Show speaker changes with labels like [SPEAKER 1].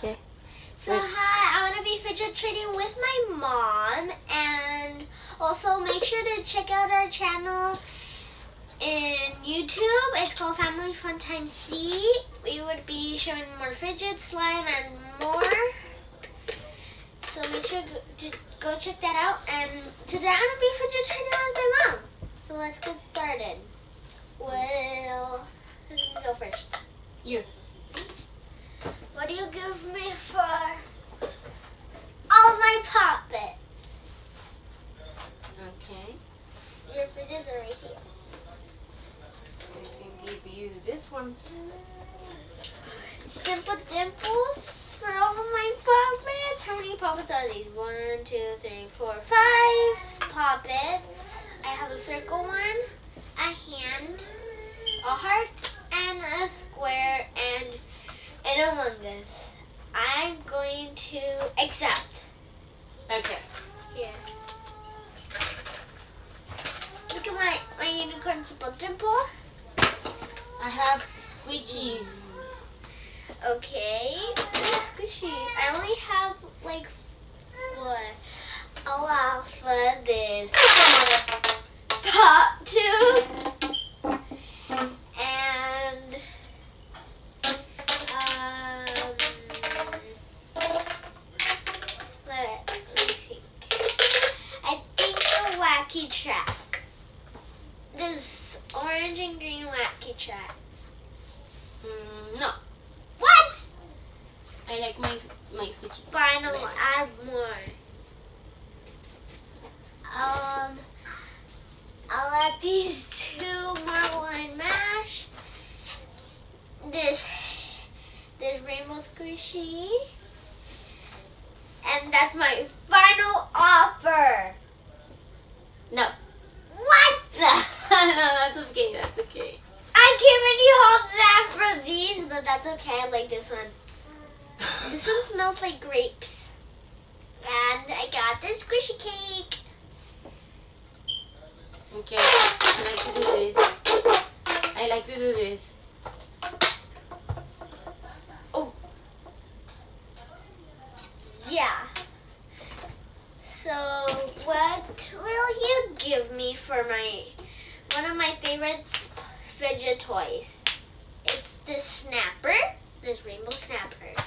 [SPEAKER 1] Okay.
[SPEAKER 2] So hi, I want to be fidget trading with my mom, and also make sure to check out our channel in YouTube. It's called Family Fun Time C. We would be showing more fidget, slime, and more. So make sure to go check that out. And today I'm going to be fidget trading with my mom. So let's get started. Well, who's going to go first?
[SPEAKER 1] You.
[SPEAKER 2] What do you give me for all my puppets?
[SPEAKER 1] Okay.
[SPEAKER 2] Your fidgets are right here.
[SPEAKER 1] I can give you this one.
[SPEAKER 2] Simple dimples for all my puppets. How many puppets are these? 1, 2, 3, 4, 5 puppets. I have a circle one, a hand, a heart, and a square, and an Among Us. I'm going to accept.
[SPEAKER 1] Okay.
[SPEAKER 2] Here. Look at my unicorn simple dimple.
[SPEAKER 1] I have squishies.
[SPEAKER 2] Okay. Squishies. I only have like 4. Oh wow, for this pop tube. And let me think. I think a wacky track. This orange and green wacky track.
[SPEAKER 1] No.
[SPEAKER 2] What?
[SPEAKER 1] I like my squishies.
[SPEAKER 2] Fine, I'll add more. I'll add these 2 marble and mash. This rainbow squishy. And that's my final offer.
[SPEAKER 1] No.
[SPEAKER 2] What?
[SPEAKER 1] No, that's okay. That's okay.
[SPEAKER 2] I can't really hold that for these, but that's okay. I like this one. This one smells like grapes. And I got this squishy cake.
[SPEAKER 1] Okay. I like to do this. I like to do this.
[SPEAKER 2] Oh. Yeah. So, what will you give me for one of my favorite fidget toys? It's this snapper, this rainbow snapper.